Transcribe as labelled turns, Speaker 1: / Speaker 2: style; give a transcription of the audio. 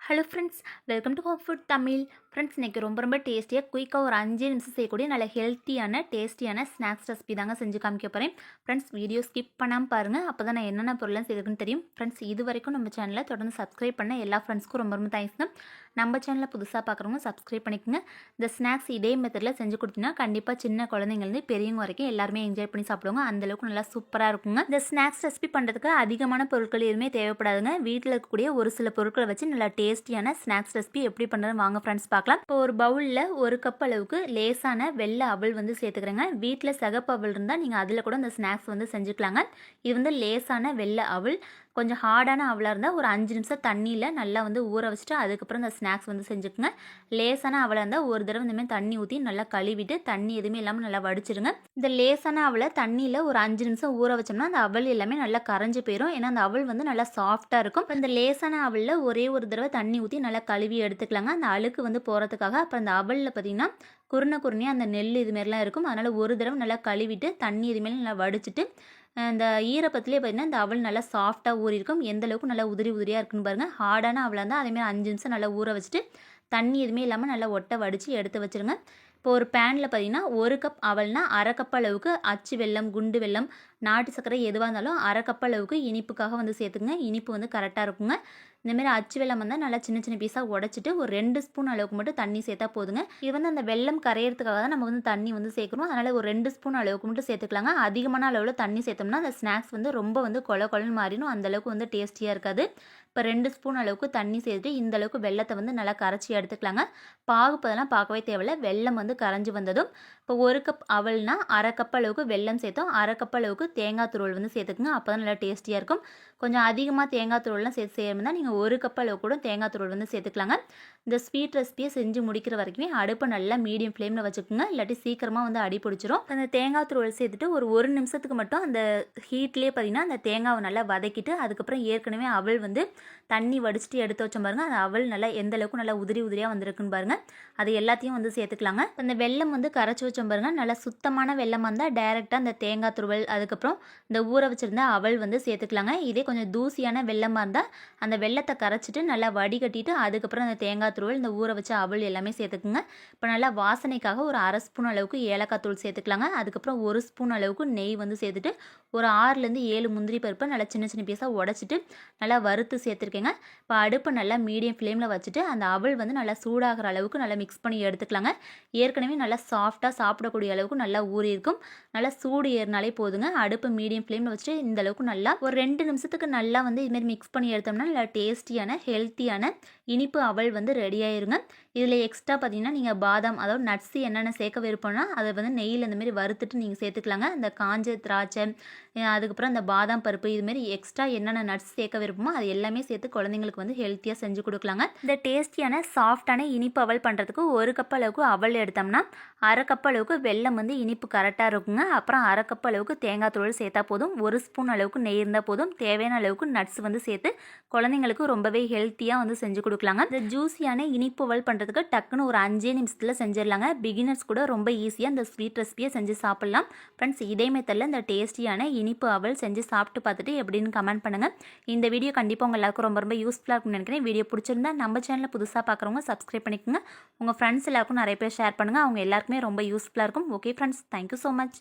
Speaker 1: Hello friends, welcome to home food Tamil. Friends, இன்றைக்கி ரொம்ப டேஸ்டியாக குயிக்காக ஒரு 5 நிமிஷம் செய்யக்கூடிய நல்ல ஹெல்த்தியான டேஸ்டியான ஸ்நாக்ஸ் ரெசிபி தாங்க செஞ்சு காமிக்க போகிறேன். ஃப்ரெண்ட்ஸ், வீடியோ ஸ்கிப் பண்ணாமல் பாருங்கள். அப்போ தான் நான் என்னென்ன பொருள்லாம் செய்யுதுன்னு தெரியும். ஃப்ரெண்ட்ஸ், இது வரைக்கும் நம்ம சேனலை தொடர்ந்து சப்ஸ்கிரைப் பண்ண எல்லா ஃப்ரெண்ட்ஸ்க்கும் ரொம்ப தேங்க்ஸ்ங்க. நம்ம சேனலை புதுசாக பார்க்குறவங்க சப்ஸ்கிரைப் பண்ணிக்கோங்க. இந்த ஸ்நாக்ஸ் இதே மெத்தடில் செஞ்சு கொடுத்தீங்கன்னா கண்டிப்பாக சின்ன குழந்தைங்கலேருந்து பெரியவங்க வரைக்கும் எல்லாருமே என்ஜாய் பண்ணி சாப்பிடுவாங்க. அந்தளவுக்கு நல்லா சூப்பராக இருக்குங்க. இந்த ஸ்நாக்ஸ் ரெசிபி பண்ணுறதுக்கு அதிகமான பொருட்கள் எதுவுமே தேவைப்படாதுங்க. வீட்டில் இருக்கக்கூடிய ஒரு சில பொருட்களை வச்சு நல்லா டேஸ்டியான ஸ்நாக்ஸ் ரெசிபி எப்படி பண்ணுறது வாங்க ஃப்ரெண்ட்ஸ் பார்க்கலாம். இப்போ ஒரு பவுலில் ஒரு கப் அளவுக்கு லேசான வெள்ளை அவல் வந்து சேர்த்துக்கிறேங்க. வீட்டில் சிகப்பு அவல் இருந்தால் நீங்கள் அதில் கூட இந்த ஸ்நாக்ஸ் வந்து செஞ்சுக்கலாங்க. இது வந்து லேசான வெள்ளை அவல். கொஞ்சம் ஹார்டான அவலாக இருந்தால் ஒரு 5 நிமிஷம் தண்ணியில் நல்லா வந்து ஊற வச்சுட்டு அதுக்கப்புறம் இந்த ஸ்நாக்ஸ் வந்து செஞ்சுக்குங்க. லேசான அவலாக இருந்தால் ஒரு தடவை இந்தமாதிரி தண்ணி ஊற்றி நல்லா கழுவிட்டு தண்ணி எதுவுமே இல்லாமல் நல்லா வடிச்சிடுங்க. இந்த லேசான அவலை தண்ணியில் ஒரு 5 நிமிஷம் ஊற வச்சோம்னா அந்த அவல் எல்லாமே நல்லா கரைஞ்சி போயிடும். ஏன்னா அந்த அவல் வந்து நல்லா சாஃப்டாக இருக்கும். இந்த லேசான அவலில் ஒரே ஒரு தடவை தண்ணி ஊற்றி நல்லா கழுவி எடுத்துக்கலாங்க, அந்த அழுக்கு வந்து போகிறதுக்காக. அப்புறம் அந்த அவலில் பார்த்திங்கன்னா குருணையாக அந்த நெல் இதுமாரிலாம் இருக்கும். அதனால் ஒரு தடவை நல்லா கழுவிட்டு தண்ணி இதுமாரி நல்லா வடிச்சிட்டு இந்த ஈரப்பத்திலே பார்த்திங்கன்னா இந்த அவல் நல்லா சாஃப்டாக ஊறியிருக்கும். எந்த அளவுக்கு நல்லா உதிரியாக இருக்குன்னு பாருங்கள். ஹார்டான அவலாக இருந்தால் அதேமாதிரி 5 நிமிஷம் நல்லா ஊற வச்சுட்டு தண்ணி எதுவுமே இல்லாமல் நல்லா ஒட்டை வடித்து எடுத்து வச்சுருங்க. இப்போ ஒரு பேனில் பார்த்திங்கன்னா 1 கப் அவல்னா அரை கப் அளவுக்கு அச்சு வெல்லம், குண்டு வெல்லம், நாட்டு சர்க்கரை எதுவாக இருந்தாலும் அரை கப் அளவுக்கு இனிப்புக்காக வந்து சேர்த்துக்குங்க. இனிப்பு வந்து கரெக்டாக இருக்குங்க. இந்தமாரி அச்சு வெல்லம் வந்தால் நல்லா சின்ன பீஸாக உடச்சிட்டு ஒரு 2 ஸ்பூன் அளவுக்கு மட்டும் தண்ணி சேர்த்தா போதுங்க. இது வந்து அந்த வெல்லம் கரையிறதுக்காக தான் நம்ம வந்து தண்ணி வந்து சேர்க்கணும். அதனால் ஒரு 2 ஸ்பூன் அளவுக்கு மட்டும் சேர்த்துக்கலாங்க. அதிகமான அளவில் தண்ணி சேர்த்தோம்னா அந்த ஸ்நாக்ஸ் வந்து ரொம்ப வந்து கொலன்னு மாறிடும். அந்தளவுக்கு வந்து டேஸ்டியாக இருக்காது. இப்போ 2 ஸ்பூன் அளவுக்கு தண்ணி சேர்த்துட்டு இந்த அளவுக்கு வெல்லத்தை வந்து நல்லா கரைச்சி எடுத்துக்கலாங்க. பாகு பதெல்லாம் பார்க்கவே தேவையில்ல. வெல்லம் வந்து கரைஞ்சி வந்ததும் இப்போ 1 கப் அவல்னா அரை கப் அளவுக்கு வெல்லம் சேர்த்தோம். அரை கப் அளவுக்கு தேங்காய் துருவல் வந்து சேர்த்துக்குங்க. அப்போ தான் நல்லா டேஸ்டியாக இருக்கும். கொஞ்சம் அதிகமாக தேங்காய் துருவல்லாம் சேர்த்து செய்யணும்னா நீங்கள் 1 கப் அளவு கூட தேங்காய் துருவல் வந்து சேர்த்துக்கலாங்க. இந்த ஸ்வீட் ரெசிபியை செஞ்சு முடிக்கிற வரைக்குமே அடுப்பை நல்லா மீடியம் ஃப்ளேமில் வச்சுக்கோங்க. இல்லாட்டி சீக்கிரமாக வந்து அடி பிடிச்சிரும். அந்த தேங்காய் துருவல் சேர்த்துட்டு ஒரு நிமிஷத்துக்கு மட்டும் அந்த ஹீட்லேயே பார்த்திங்கன்னா அந்த தேங்காவை நல்லா வதக்கிட்டு அதுக்கப்புறம் ஏற்கனவே அவல் வந்து தண்ணி வடிச்சிட்டு எடுத்து வச்சோம் பாருங்கள். அந்த அவல் நல்லா எந்த அளவுக்கு நல்லா உதிரியாக வந்திருக்குன்னு பாருங்கள். அது எல்லாத்தையும் வந்து சேர்த்துக்கலாங்க. அந்த வெல்லம் வந்து கரைச்சி வச்சோம் பாருங்கள். நல்லா சுத்தமான வெல்லம் வந்தால் டைரெக்டாக அந்த தேங்காய் துருவல் அதுக்கப்புறம் இந்த ஊற வச்சுருந்த அவல் வந்து சேர்த்துக்கலாங்க. இதே கொஞ்சம் தூசியான வெல்லமாக இருந்தால் அந்த வெல்லத்தை கரைச்சிட்டு நல்லா வடிகட்டிட்டு அதுக்கப்புறம் அந்த தேங்காய் துருவல் இந்த ஊற வச்ச அவல் எல்லாமே சேர்த்துக்குங்க. இப்போ நல்லா வாசனைக்காக ஒரு அரை ஸ்பூன் அளவுக்கு ஏலக்காய் தூள் சேர்த்துக்கலாங்க. அதுக்கப்புறம் 1 ஸ்பூன் அளவுக்கு நெய் வந்து சேர்த்துட்டு ஒரு 6லேருந்து 7 முந்திரி பருப்பை நல்லா சின்ன பீஸாக உடச்சிட்டு நல்லா வறுத்து சேர்த்துருக்கேங்க. இப்போ அடுப்பை நல்லா மீடியம் ஃப்ளேமில் வச்சுட்டு அந்த அவல் வந்து நல்லா சூடாகிற அளவுக்கு நல்லா மிக்ஸ் பண்ணி எடுத்துக்கலாங்க. ஏற்கனவே நல்லா சாஃப்டாக சாப்பிடக்கூடிய அளவுக்கு நல்லா ஊறி இருக்கும். நல்லா சூடு ஏறினாலே போதுங்க. அடுப்பு மீடியம் ஃப்ளேமில் வச்சுட்டு இந்த அளவுக்கு நல்லா ஒரு 2 நிமிஷத்துக்கு நல்லா வந்து இதுமாரி மிக்ஸ் பண்ணி எடுத்தோம்னா நல்லா டேஸ்டியான ஹெல்த்தியான இனிப்பு அவல் வந்து ரெடி ஆயிருங்க. இதில் எக்ஸ்ட்ரா பார்த்தீங்கன்னா நீங்கள் பாதாம் அதாவது நட்ஸ் என்னென்ன சேர்க்க விருப்பம்னா அதை வந்து நெய்யில் இந்தமாரி வறுத்துட்டு நீங்கள் சேர்த்துக்கலாங்க. இந்த காஞ்ச திராட்சை அதுக்கப்புறம் இந்த பாதாம் பருப்பு இதுமாரி எக்ஸ்ட்ரா என்னென்ன நட்ஸ் சேர்க்க விருப்பமோ அது எல்லாமே சேர்த்து குழந்தைங்களுக்கு வந்து ஹெல்த்தியாக செஞ்சு கொடுக்கலாங்க. இந்த டேஸ்டியான சாஃப்டான இனிப்பு அவல் பண்ணுறதுக்கு 1 கப் அளவுக்கு அவல் எடுத்தோம்னா அரை கப் அளவுக்கு வெல்லம் வந்து இனிப்பு கரெக்டாக இருக்குங்க. அப்புறம் அரை கப் அளவுக்கு தேங்காய் தூள் சேர்த்தா போதும். 1 ஸ்பூன் அளவுக்கு நெய் இருந்தால் போதும். தேவையான அளவுக்கு நட்ஸ் வந்து சேர்த்து குழந்தைங்களுக்கு ரொம்பவே ஹெல்த்தியாக வந்து செஞ்சு கொடுக்கலாங்க. இந்த ஜூஸியான இனிப்பு அவல் பண்ணுறதுக்கு டக்குன்னு ஒரு 5 நிமிஷத்தில் செஞ்சிடலாங்க. பிகினர்ஸ் கூட ரொம்ப ஈஸியாக இந்த ஸ்வீட் ரெசிபியை செஞ்சு சாப்பிட்லாம். ஃப்ரெண்ட்ஸ், இதே மெத்தடில் இந்த டேஸ்டியான இனிப்பு அவல் செஞ்சு சாப்பிட்டு பார்த்துட்டு எப்படின்னு கமெண்ட் பண்ணுங்கள். இந்த வீடியோ கண்டிப்பாக உங்கள் எல்லாருக்கும் ரொம்ப யூஸ்ஃபுல்லாக இருக்கும்னு நினைக்கிறேன். வீடியோ பிடிச்சிருந்தா நம்ம சேனலில் புதுசாக பார்க்குறவங்க சப்ஸ்கிரைப் பண்ணிக்கோங்க. உங்கள் ஃப்ரெண்ட்ஸ் எல்லாருக்கும் நிறைய பேர் ஷேர் பண்ணுங்கள். அவங்க எல்லாருக்குமே ரொம்ப யூஸ்ஃபுல்லாக இருக்கும். Okay friends, thank you so much.